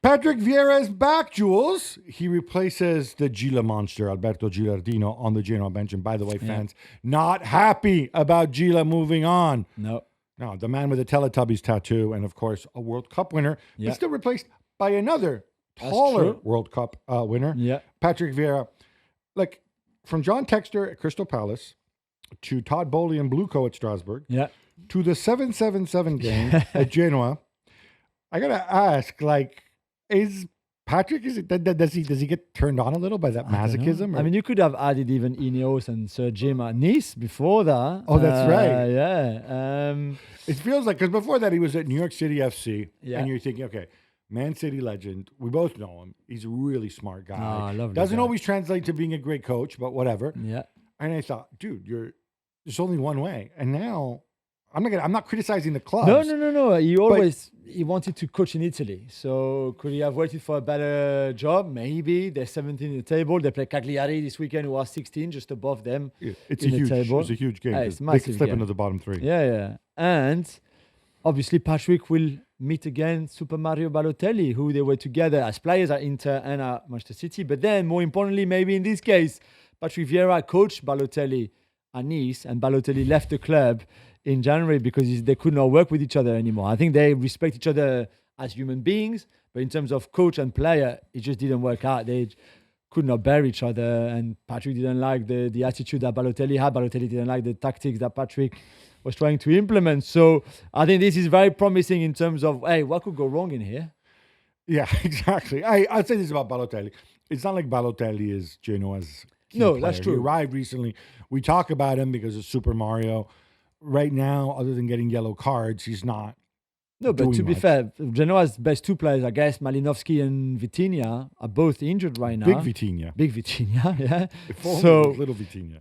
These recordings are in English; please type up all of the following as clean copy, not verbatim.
Patrick Vieira is back, Jules. He replaces the Gila monster, Alberto Gilardino, on the Genoa bench. And by the way, fans, not happy about Gila moving on. No, the man with the Teletubbies tattoo and, of course, a World Cup winner, but still replaced by another taller World Cup winner, Patrick Vieira. Like, from John Textor at Crystal Palace to Todd Bowley and Blueco at Strasbourg to the 7-7-7 game at Genoa, I got to ask, like, is Patrick, does he get turned on a little by that masochism? I mean, you could have added even Ineos and Sir Jim at Nice before that. Oh, that's right. Yeah. It feels like, because before that he was at New York City FC, and you're thinking, okay, Man City legend. We both know him. He's a really smart guy. Doesn't always translate to being a great coach, but whatever. Yeah. And I thought, dude, there's only one way. And now I'm not criticizing the clubs. No. He wanted to coach in Italy. So could he have waited for a better job? Maybe. They're 17 in the table. They play Cagliari this weekend, who are 16, just above them. Yeah, it's a huge game. It's they can slip into the bottom three. Yeah. And obviously Patrick will meet again Super Mario Balotelli, who they were together as players at Inter and at Manchester City. But then, more importantly, maybe in this case, Patrick Vieira coached Balotelli at Nice, and Balotelli left the club in January because they could not work with each other anymore. I think they respect each other as human beings, but in terms of coach and player, it just didn't work out. They could not bear each other, and Patrick didn't like the attitude that Balotelli had. Balotelli didn't like the tactics that Patrick was trying to implement. So I think this is very promising in terms of, hey, what could go wrong in here? Yeah, exactly. I'd say this about Balotelli. It's not like Balotelli is Genoa's key player. That's true. He arrived recently. We talk about him because of Super Mario. Right now, other than getting yellow cards, he's not. No, but to be fair, Genoa's best two players, I guess, Malinovsky and Vitinha, are both injured right now. Big Vitinha, yeah. So little Vitinha.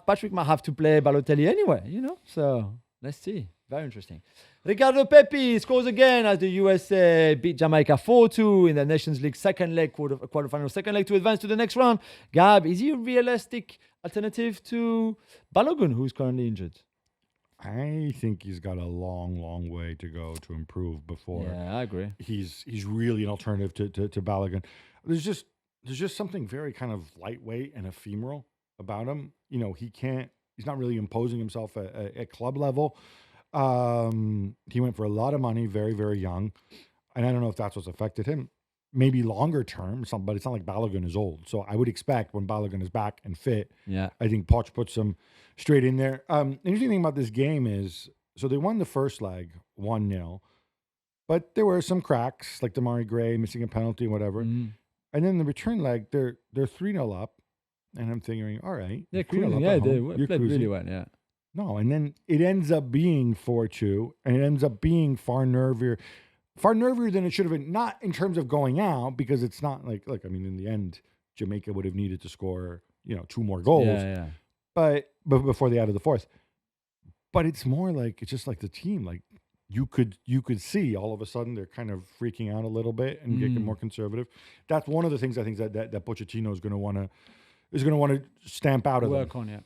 Patrick might have to play Balotelli anyway, So let's see. Very interesting. Ricardo Pepi scores again as the USA beat Jamaica 4-2 in the Nations League second leg, quarterfinal, second leg to advance to the next round. Gab, is he a realistic alternative to Balogun, who's currently injured? I think he's got a long way to go to improve before. Yeah, I agree. He's really an alternative to Balogun. There's just something very kind of lightweight and ephemeral about him. He's not really imposing himself at club level. He went for a lot of money, very, very young. And I don't know if that's what's affected him. Maybe longer term, but it's not like Balogun is old. So I would expect when Balogun is back and fit, I think Poch puts him straight in there. The interesting thing about this game is, so they won the first leg 1-0, but there were some cracks, like Damari Gray missing a penalty and whatever. And then the return leg, they're 3-0 up. And I'm thinking, all right. Yeah, cruising, they played really well, yeah. No, and then it ends up being 4-2, and it ends up being far nervier than it should have been. Not in terms of going out, because it's not like, look, I mean, in the end, Jamaica would have needed to score, 2 more goals. Yeah. But before they added the fourth. But it's more like, it's just like the team, like you could see all of a sudden they're kind of freaking out a little bit and getting more conservative. That's one of the things I think that Pochettino is going to want to stamp out of them. Work on it.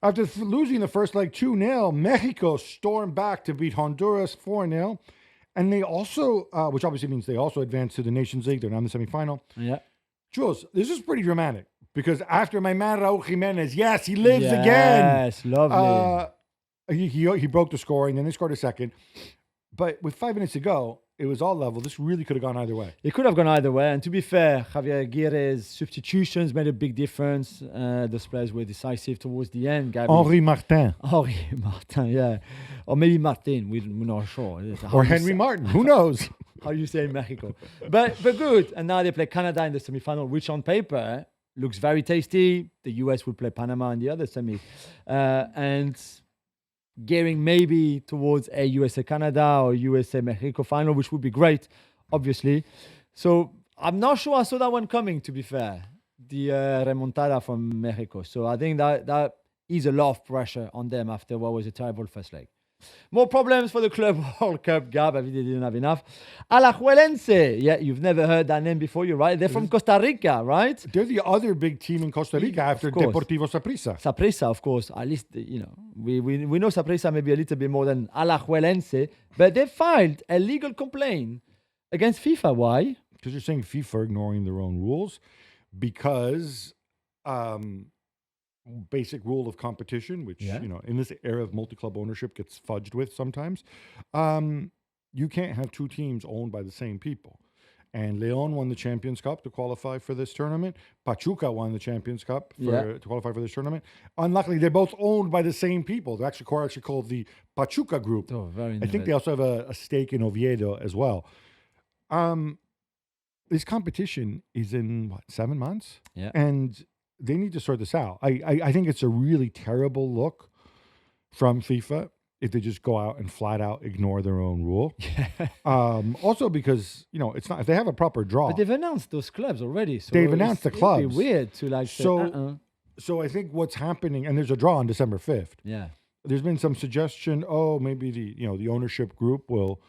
After losing the first leg 2-0, Mexico stormed back to beat Honduras 4-0. And they also, which obviously means they also advanced to the Nations League. They're now in the semifinal. Yeah. Jules, this is pretty dramatic because after my man Raul Jimenez, yes, he lives again. Yes, lovely. He broke the score and then they scored a second. But with 5 minutes to go, it was all level. This really could have gone either way. It could have gone either way. And to be fair, Javier Aguirre's substitutions made a big difference. Those players were decisive towards the end. Henri Martin, yeah. Or maybe Martin. We're not sure. Or Henry Martin. Who knows? How you say in Mexico. But good. And now they play Canada in the semifinal, which on paper looks very tasty. The US will play Panama in the other semi. And gearing maybe towards a USA-Canada or USA-Mexico final, which would be great, obviously. So I'm not sure I saw that one coming, to be fair, the remontada from Mexico. So I think that is a lot of pressure on them after what was a terrible first leg. More problems for the Club World Cup, Gab. I think they didn't have enough. Alajuelense. Yeah, you've never heard that name before. You're right. They're from Costa Rica, right? They're the other big team in Costa Rica after Deportivo Saprissa. Saprissa, of course. At least, we know Saprissa maybe a little bit more than Alajuelense. But they filed a legal complaint against FIFA. Why? Because you're saying FIFA are ignoring their own rules because basic rule of competition, which, Yeah. in this era of multi-club ownership gets fudged with sometimes, you can't have two teams owned by the same people. And Leon won the Champions Cup to qualify for this tournament. Pachuca won the Champions Cup to qualify for this tournament. Unluckily, they're both owned by the same people. They're actually called the Pachuca Group. Oh, very I think they also have a stake in Oviedo as well. This competition is in 7 months? Yeah. And they need to sort this out. I think it's a really terrible look from FIFA if they just go out and flat out ignore their own rule. Also because, it's not, if they have a proper draw. But they've announced those clubs already. So They've announced the clubs. It'd be weird to say, So I think what's happening, and there's a draw on December 5th. Yeah. There's been some suggestion, maybe the ownership group will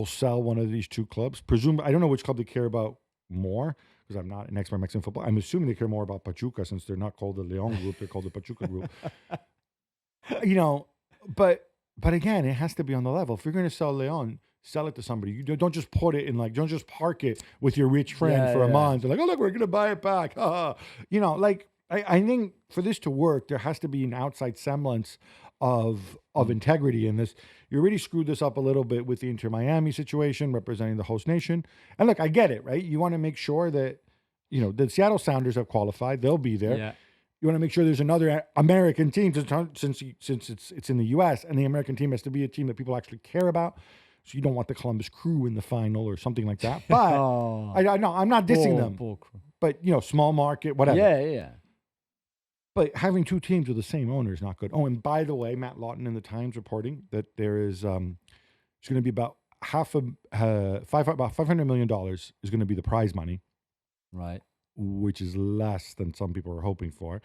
sell one of these two clubs. I don't know which club they care about more, because I'm not an expert in Mexican football. I'm assuming they care more about Pachuca, since they're not called the Leon Group, they're called the Pachuca Group. But again, it has to be on the level. If you're going to sell Leon, sell it to somebody. You don't just put it in don't just park it with your rich friend for a month. They're like, oh, look, we're going to buy it back. I think for this to work, there has to be an outside semblance of integrity in this. You already screwed this up a little bit with the Inter Miami situation, representing the host nation. And look, I get it, right? You want to make sure that, the Seattle Sounders have qualified. They'll be there. Yeah. You want to make sure there's another American team, since it's in the U.S., and the American team has to be a team that people actually care about. So you don't want the Columbus Crew in the final or something like that. But I know I'm not dissing them. But small market, whatever. Yeah. But having two teams with the same owner is not good. Oh, and by the way, Matt Lawton in the Times reporting that there is it's going to be about about $500 million is going to be the prize money, right? Which is less than some people are hoping for.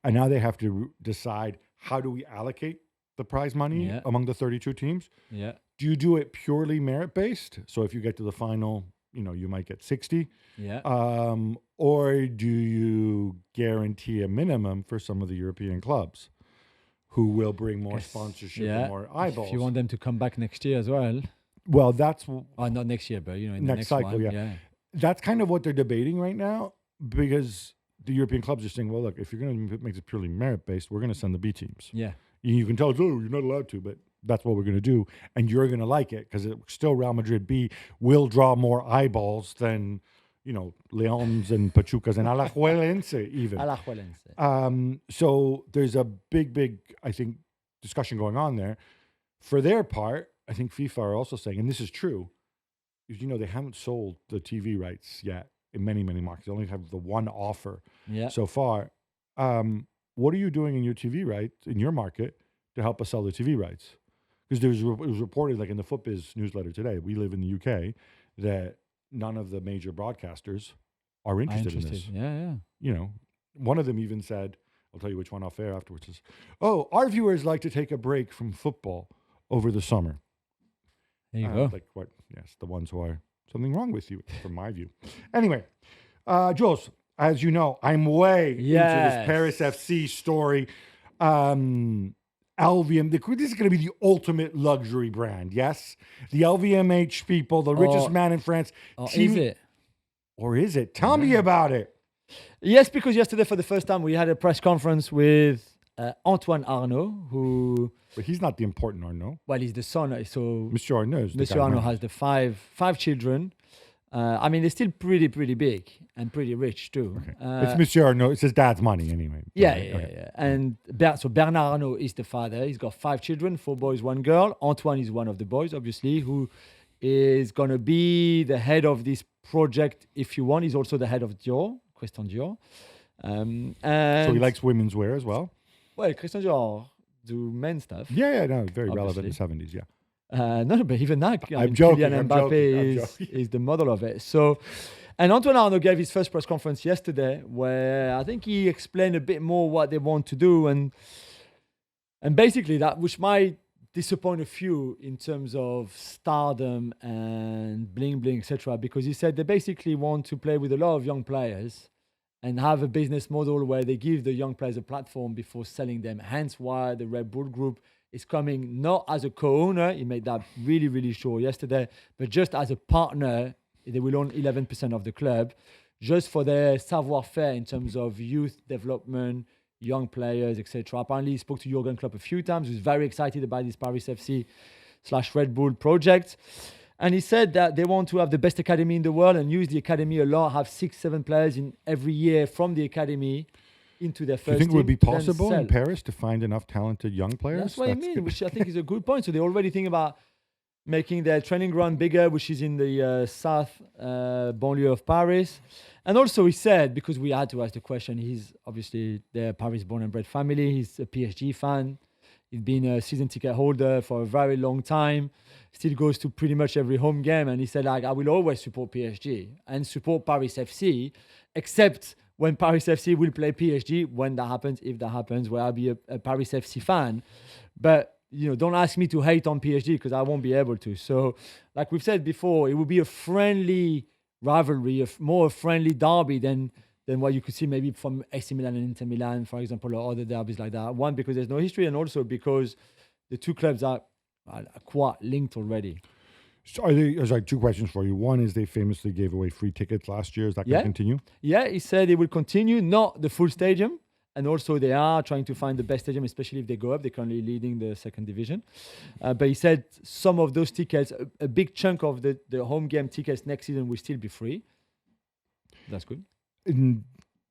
And now they have to decide, how do we allocate the prize money among the 32 teams? Yeah. Do you do it purely merit-based? So if you get to the final, you might get 60. Yeah. Or do you guarantee a minimum for some of the European clubs who will bring more sponsorship and more eyeballs? If you want them to come back next year as well. Well, that's... not next year, but, in the next cycle, one. Yeah. That's kind of what they're debating right now, because the European clubs are saying, well, look, if you're going to make it purely merit-based, we're going to send the B teams. Yeah. You can tell us, you're not allowed to, but that's what we're going to do. And you're going to like it, because still Real Madrid B will draw more eyeballs than, Leons and Pachucas and Alajuelense even. Alajuelense. So there's a big, I think, discussion going on there. For their part, I think FIFA are also saying, and this is true, is, they haven't sold the TV rights yet in many, many markets. They only have the one offer so far. What are you doing in your TV rights, in your market, to help us sell the TV rights? Because it was reported, like in the FootBiz newsletter today, we live in the UK, that none of the major broadcasters are interested in this. Yeah. One of them even said, I'll tell you which one off air afterwards, is, our viewers like to take a break from football over the summer. There you go. Like what? Yes, the ones who are something wrong with you, from my view. Anyway, Jules, as you know, I'm way into this Paris FC story. LVM, this is going to be the ultimate luxury brand, yes? The LVMH people, the richest man in France. Is it? Or is it? Tell me about it. Yes, because yesterday, for the first time, we had a press conference with Antoine Arnaud, who... But he's not the important Arnaud. Well, he's the son. So Monsieur Arnaud has the five children. They're still pretty big and pretty rich too. Okay. It's Monsieur Arnaud. It's his dad's money anyway. Yeah. And so Bernard Arnault is the father. He's got 5 children, 4 boys, 1 girl. Antoine is one of the boys, obviously, who is going to be the head of this project, if you want. He's also the head of Dior, Christian Dior. And so he likes women's wear as well? Well, Christian Dior do men's stuff. Yeah, no, very relevant in the 70s, yeah. No, but even that, I'm joking. Kylian Mbappe is the model of it. So, and Antoine Arnaud gave his first press conference yesterday, where I think he explained a bit more what they want to do, and basically that, which might disappoint a few in terms of stardom and bling bling, etc. Because he said they basically want to play with a lot of young players and have a business model where they give the young players a platform before selling them. Hence why the Red Bull Group is coming not as a co-owner, he made that really, really sure yesterday, but just as a partner they will own 11% of the club, just for their savoir-faire in terms of youth development, young players, etc. Apparently, he spoke to Jurgen Klopp a few times. He was very excited about this Paris FC/Red Bull project. And he said that they want to have the best academy in the world and use the academy a lot, have 6-7 players in every year from the academy into their first team. Do you think it would be then possible sell. in Paris to find enough talented young players? That's what I mean, good. which I think is a good point. So they already think about making their training ground bigger, which is in the south banlieue of Paris. And also he said, because we had to ask the question, he's obviously they're Paris born and bred family. He's a PSG fan. He's been a season ticket holder for a very long time. Still goes to pretty much every home game. And he said, like, I will always support PSG and support Paris FC, except when Paris FC will play PSG, when that happens, if that happens, where I'll be a Paris FC fan. But, you know, don't ask me to hate on PSG because I won't be able to. So, like we've said before, it will be a friendly rivalry, more friendly derby than what you could see maybe from AC Milan and Inter Milan, for example, or other derbies like that. One, because there's no history, and also because the two clubs are quite linked already. So there's like two questions for you. One is they famously gave away free tickets last year. Is that going to continue? Yeah, he said it will continue, not the full stadium. And also they are trying to find the best stadium, especially if they go up. They're currently leading the second division. But he said some of those tickets, a big chunk of the home game tickets next season will still be free. That's good. And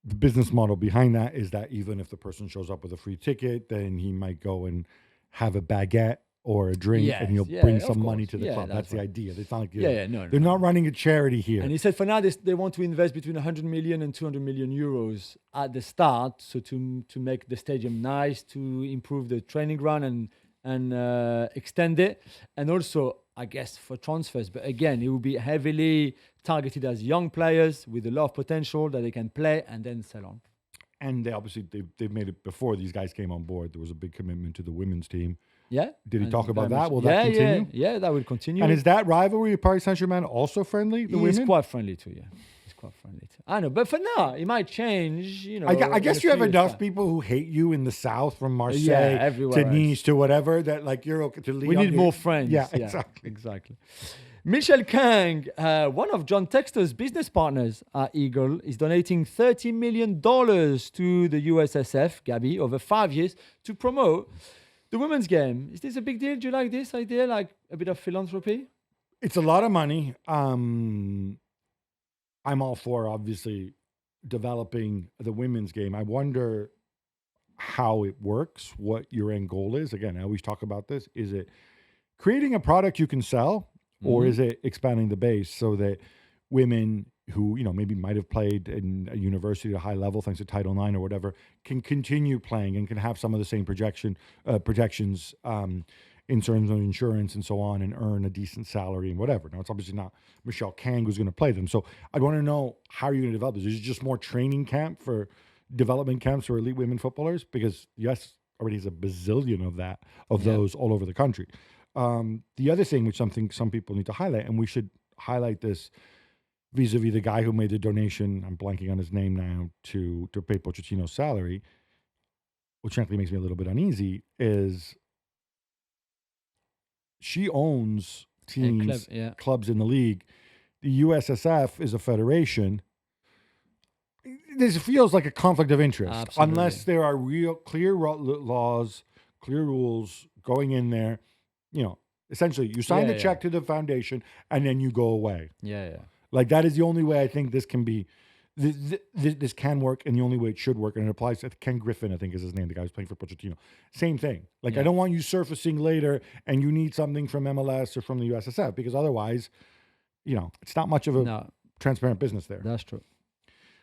the business model behind that is that even if the person shows up with a free ticket, then he might go and have a baguette or a drink, and he'll bring some money to the club. That's the idea. It's not like they're not running a charity here. And he said for now they want to invest between 100 million and 200 million euros at the start, so to make the stadium nice, to improve the training ground and extend it, and also I guess for transfers. But again, it will be heavily targeted as young players with a lot of potential that they can play and then sell on. And they've made it before these guys came on board. There was a big commitment to the women's team. Yeah. Did he talk about that? Will that continue? Yeah, that will continue. And is that rivalry of Paris Saint-Germain also friendly? He's quite friendly too, yeah. He's quite friendly too. I know, but for now, it might change, you know. I guess you have enough people who hate you in the south, from Marseille to Nice to whatever, that like you're okay to leave. We need more friends. Yeah, exactly. Exactly. Michel Kang, one of John Textor's business partners at Eagle, is donating $30 million to the USSF, Gabi, over 5 years to promote the women's game. Is this a big deal? Do you like this idea, like a bit of philanthropy? It's a lot of money. I'm all for, obviously, developing the women's game. I wonder how it works, what your end goal is. Again, I always talk about this. Is it creating a product you can sell? Or is it expanding the base so that women who, you know, maybe might have played in a university at a high level, thanks to Title IX or whatever, can continue playing and can have some of the same protections in terms of insurance and so on, and earn a decent salary and whatever. Now, it's obviously not Michel Kang who's going to play them. So I want to know, how are you going to develop this? Is it just more training camp for development camps for elite women footballers? Because US already has a bazillion of those all over the country. The other thing, which some people need to highlight, and we should highlight this vis-a-vis the guy who made the donation, I'm blanking on his name now, to pay Pochettino's salary, which frankly makes me a little bit uneasy, is she owns teams, clubs in the league. The USSF is a federation. This feels like a conflict of interest, unless there are real clear laws, clear rules going in there. You know, essentially, you sign the check to the foundation, and then you go away. Like, that is the only way I think this can be, this can work, and the only way it should work, and it applies to Ken Griffin, I think is his name, the guy who's playing for Pochettino. Same thing. Like, I don't want you surfacing later, and you need something from MLS or from the USSF, because otherwise, you know, it's not much of a transparent business there. That's true.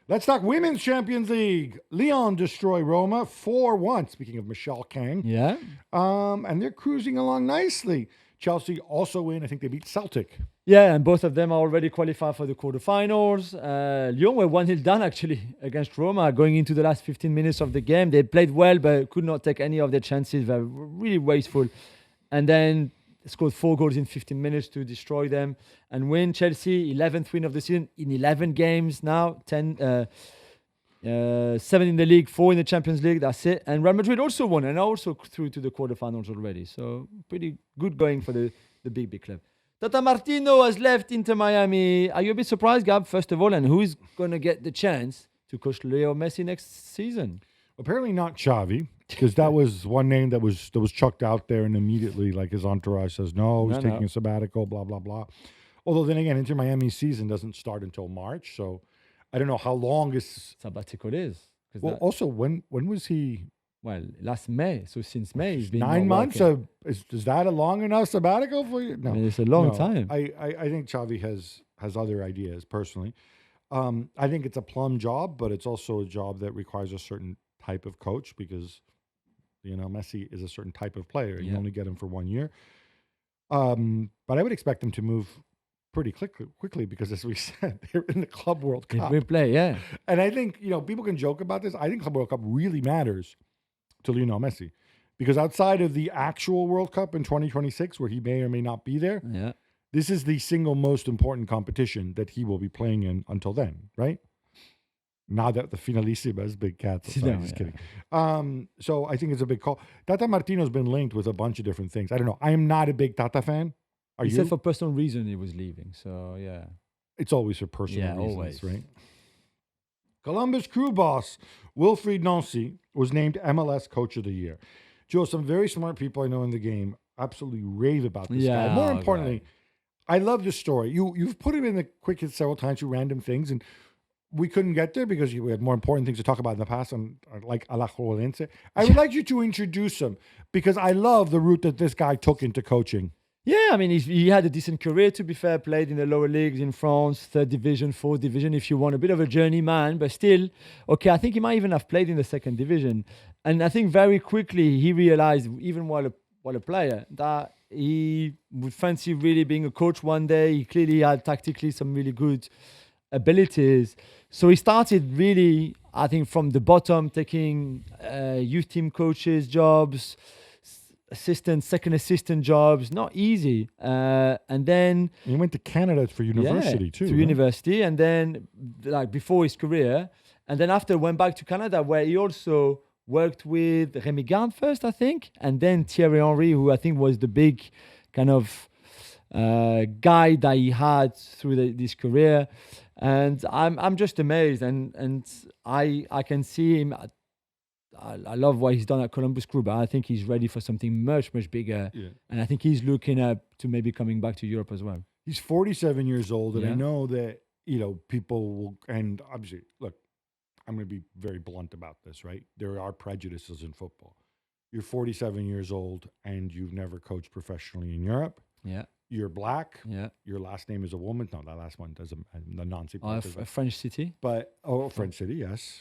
Let's talk Women's Champions League. Lyon destroy Roma 4-1. Speaking of Michel Kang. Yeah. And they're cruising along nicely. Chelsea also win. I think they beat Celtic. Yeah, and both of them are already qualified for the quarterfinals. Lyon were 1-0 down, actually, against Roma going into the last 15 minutes of the game. They played well, but could not take any of their chances. They were really wasteful. And then scored 4 goals in 15 minutes to destroy them and win. Chelsea, 11th win of the season in 11 games now, 7 in the league, 4 in the Champions League. That's it. And Real Madrid also won and also through to the quarterfinals already. So pretty good going for the big club. Tata Martino has left Inter Miami. Are you a bit surprised, Gab, first of all? And who's going to get the chance to coach Leo Messi next season? Apparently not Xavi, because that was one name that was chucked out there, and immediately, like, his entourage says, no, he's taking a sabbatical, blah, blah, blah. Although then again, Inter Miami's season doesn't start until March, so I don't know how long his sabbatical is. Well, also, when was he? Well, last May. So since May, he's been 9 months. Is that a long enough sabbatical for you? No, I mean, it's a long time. I think Xavi has other ideas personally. I think it's a plum job, but it's also a job that requires a certain type of coach because, Messi is a certain type of player. You only get him for 1 year. But I would expect them to move pretty quickly because, as we said, they're in the Club World Cup. We play, yeah. And I think, people can joke about this. I think Club World Cup really matters to Lionel Messi because outside of the actual World Cup in 2026, where he may or may not be there, this is the single most important competition that he will be playing in until then, right? Now that the Finalissimas, big cats. Sorry, just kidding. So I think it's a big call. Tata Martino's been linked with a bunch of different things. I don't know. I am not a big Tata fan. Are you? He said for personal reason he was leaving. So, yeah. It's always for personal reasons, always. Right? Columbus crew boss Wilfried Nancy was named MLS Coach of the Year. Joe, some very smart people I know in the game absolutely rave about this guy. More importantly, I love this story. You've put it in the quick hits several times, you random things, and we couldn't get there because we had more important things to talk about in the past, like Alajuelense. I would like you to introduce him because I love the route that this guy took into coaching. Yeah, I mean, he had a decent career, to be fair, played in the lower leagues in France, 3rd division, 4th division, if you want, a bit of a journeyman, but still, I think he might even have played in the 2nd division. And I think very quickly he realized, even while a player, that he would fancy really being a coach one day. He clearly had tactically some really good abilities. So he started really, I think, from the bottom, taking youth team coaches jobs, second assistant jobs, not easy. And then he went to Canada for university too. To university, and then before his career, and then after went back to Canada where he also worked with Rémi Garde first, I think, and then Thierry Henry, who I think was the big kind of guy that he had through this career. And I'm just amazed, and I can see him. I love what he's done at Columbus Crew, but I think he's ready for something much, much bigger. Yeah. And I think he's looking up to maybe coming back to Europe as well. He's 47 years old, and I know that, people will, and obviously, look, I'm going to be very blunt about this, right? There are prejudices in football. You're 47 years old, and you've never coached professionally in Europe. Yeah. You're black. Yeah. Your last name is a woman. No, that last one doesn't. The Nancy. A French city. But French city, yes.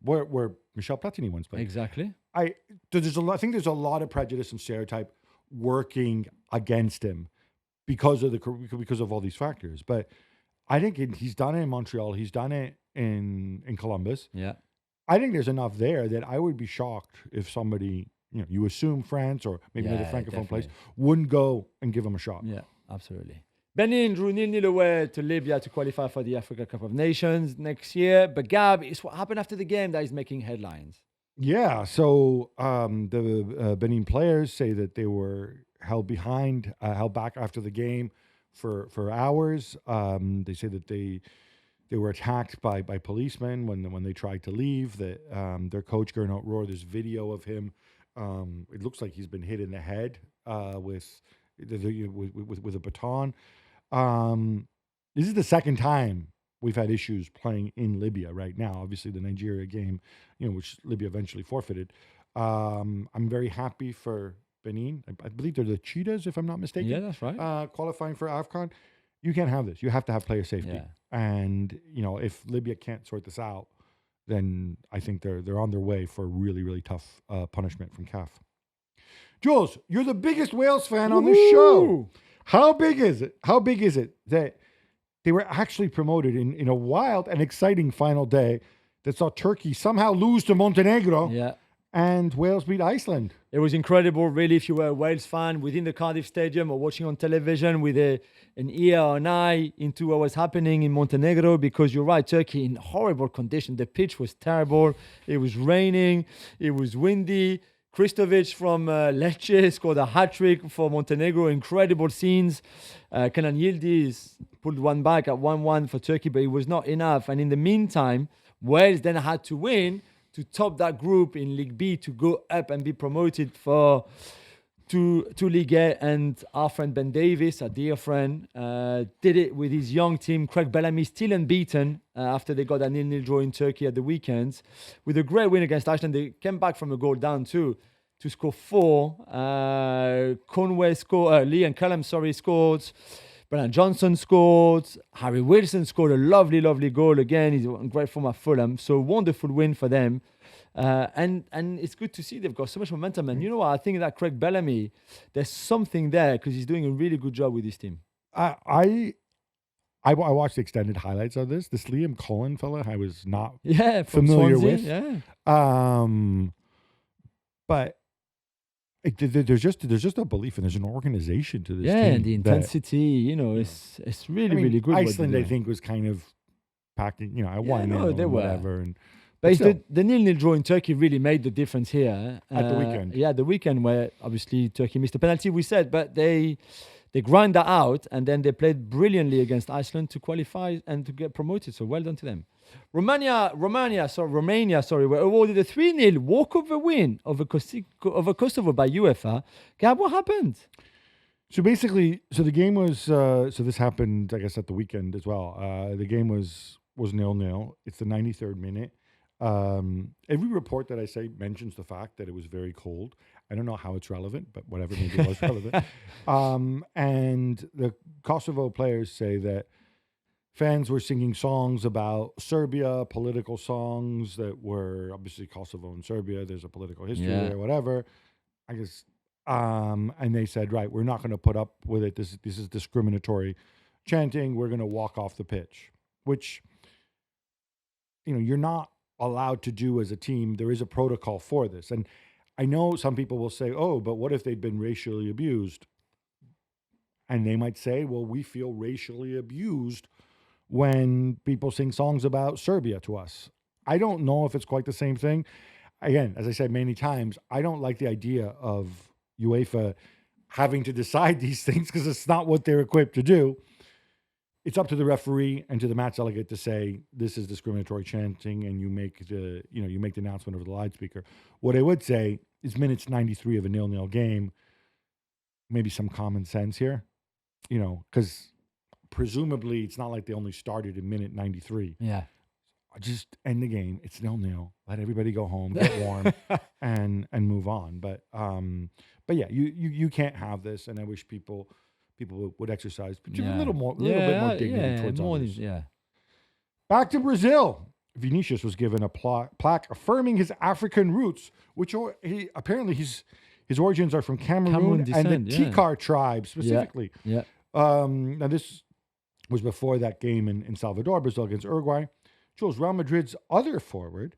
Where Michel Platini once played. Exactly. I think there's a lot of prejudice and stereotype working against him because of all these factors. But I think he's done it in Montreal. He's done it in Columbus. Yeah. I think there's enough there that I would be shocked if somebody. You assume France or maybe another Francophone place wouldn't go and give him a shot. Yeah, absolutely. Benin drew 0-0 away to Libya to qualify for the Africa Cup of Nations next year. But Gab, it's what happened after the game that is making headlines. Yeah, so the Benin players say that they were held back after the game for hours. They say that they were attacked by policemen when they tried to leave. That their coach Gernot Rohr, there's video of him. It looks like he's been hit in the head with a baton. This is the second time we've had issues playing in Libya right now. Obviously, the Nigeria game, which Libya eventually forfeited. I'm very happy for Benin. I believe they're the Cheetahs, if I'm not mistaken. Yeah, that's right. Qualifying for AFCON. You can't have this. You have to have player safety. Yeah. And if Libya can't sort this out, then I think they're on their way for a really, really tough punishment from CAF. Jules, you're the biggest Wales fan on this show. How big is it? How big is it that they were actually promoted in a wild and exciting final day that saw Turkey somehow lose to Montenegro and Wales beat Iceland? It was incredible, really, if you were a Wales fan within the Cardiff Stadium or watching on television with an ear or an eye into what was happening in Montenegro, because you're right, Turkey in horrible condition. The pitch was terrible. It was raining. It was windy. Kristovic from Lecce scored a hat-trick for Montenegro. Incredible scenes. Kenan Yildiz pulled one back at 1-1 for Turkey, but it was not enough. And in the meantime, Wales then had to win to top that group in League B to go up and be promoted to League A. And our friend Ben Davis, a dear friend, did it with his young team. Craig Bellamy still unbeaten after they got a 0-0 draw in Turkey at the weekend. With a great win against Iceland, they came back from a goal down too to score 4. Conway scored, Lee and Callum, scored. Brennan Johnson scored. Harry Wilson scored a lovely, lovely goal again. He's in great form at Fulham. So wonderful win for them. And it's good to see they've got so much momentum. And you know what? I think that Craig Bellamy, there's something there because he's doing a really good job with his team. I watched the extended highlights of this. This Liam Cullen fella, I was not familiar Swansea, with. Yeah. But there's just a belief and there's an organization to this team. Yeah, and the intensity, it's really, really good. Iceland, I think, was kind of packing, I won they were. whatever. But the 0-0 draw in Turkey really made the difference here. At the weekend. Yeah, the weekend where obviously Turkey missed a penalty, we said, but they grind that out and then they played brilliantly against Iceland to qualify and to get promoted. So well done to them. Romania, were awarded a 3-0 walkover win over Kosovo by UEFA. Gab, what happened? So basically, the game was, this happened, I guess, at the weekend as well. The game was 0-0. It's the 93rd minute. Every report that I say mentions the fact that it was very cold. I don't know how it's relevant, but whatever, maybe it was relevant. And the Kosovo players say that fans were singing songs about Serbia, political songs that were obviously Kosovo and Serbia. There's a political history or whatever. I guess, and they said, right, we're not going to put up with it. This is discriminatory chanting. We're going to walk off the pitch, which, you're not allowed to do as a team. There is a protocol for this. And I know some people will say, oh, but what if they'd been racially abused? And they might say, well, we feel racially abused when people sing songs about Serbia to us. I don't know if it's quite the same thing. Again, as I said many times, I don't like the idea of UEFA having to decide these things because it's not what they're equipped to do. It's up to the referee and to the match delegate to say this is discriminatory chanting, and you make the announcement over the loudspeaker. What I would say is minutes 93 of a 0-0 game, maybe some common sense here, because presumably it's not like they only started in minute 93. Yeah. Just end the game. It's 0-0. Let everybody go home, get warm, and move on. But yeah, you can't have this, and I wish people would exercise a little bit more dignity towards others. Back to Brazil. Vinicius was given a plaque affirming his African roots, which his origins are from Cameroon descent, and the Tikar tribe specifically. Yeah. Now this was before that game in Salvador, Brazil against Uruguay. Jules, Real Madrid's other forward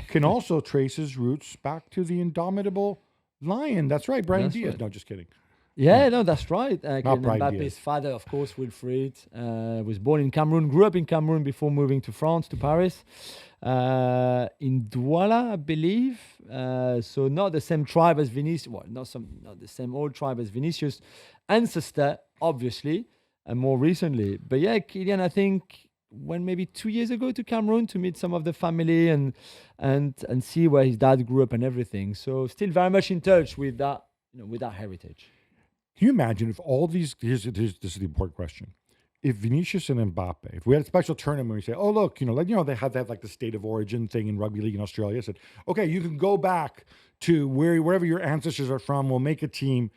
can also trace his roots back to the indomitable lion. That's right, Brian Diaz. Right. No, just kidding. Yeah, no, that's right. Mbappe's father, of course, Wilfried, was born in Cameroon, grew up in Cameroon before moving to France, to Paris, in Douala, I believe. So not the same tribe as Vinicius. Well, not the same old tribe as Vinicius' ancestor, obviously, and more recently. But yeah, Kylian, I think, went maybe 2 years ago to Cameroon to meet some of the family and see where his dad grew up and everything. So still very much in touch with that, with that heritage. Can you imagine if all these, this is the important question. If Vinicius and Mbappe, if we had a special tournament where we say, oh, look, they have like the state of origin thing in rugby league in Australia. Said, okay, you can go back to wherever your ancestors are from. We'll make a team.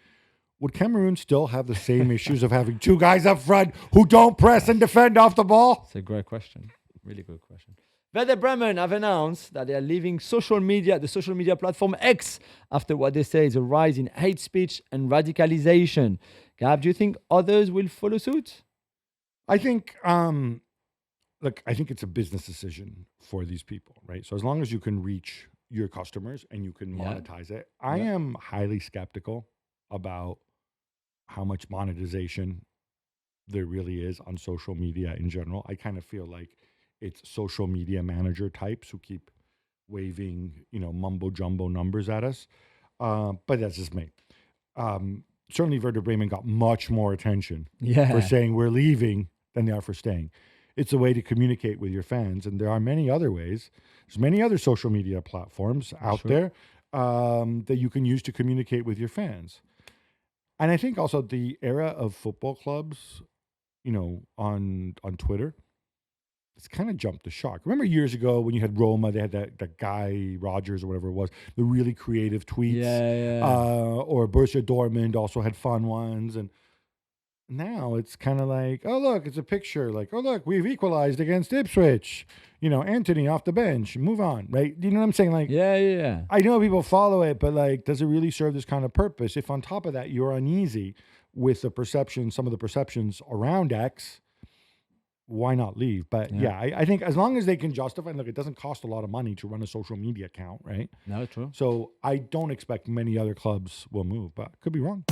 Would Cameroon still have the same issues of having two guys up front who don't press and defend off the ball? It's a great question. Really good question. Werder Bremen have announced that they are leaving the social media platform X after what they say is a rise in hate speech and radicalization. Gab, do you think others will follow suit? I think, I think it's a business decision for these people, right? So as long as you can reach your customers and you can monetize it, I am highly skeptical about how much monetization there really is on social media in general. I kind of feel like it's social media manager types who keep waving, mumbo jumbo numbers at us. But that's just me. Certainly Werder Bremen got much more attention Yeah. for saying we're leaving than they are for staying. It's a way to communicate with your fans, and there are many other ways. There's many other social media platforms out there that you can use to communicate with your fans. And I think also the era of football clubs, on Twitter, it's kind of jumped the shark. Remember years ago when you had Roma, they had that guy Rogers or whatever it was, the really creative tweets. Yeah. Or Borussia Dortmund also had fun ones, and now it's kind of like, oh look, it's a picture. Like, oh look, we've equalized against Ipswich. Anthony off the bench. Move on, right? You know what I'm saying? Like, Yeah. I know people follow it, but like, does it really serve this kind of purpose? If on top of that you're uneasy with some of the perceptions around X, why not leave? But yeah, I think as long as they can justify, look, it doesn't cost a lot of money to run a social media account, right? No, true. So I don't expect many other clubs will move, but could be wrong.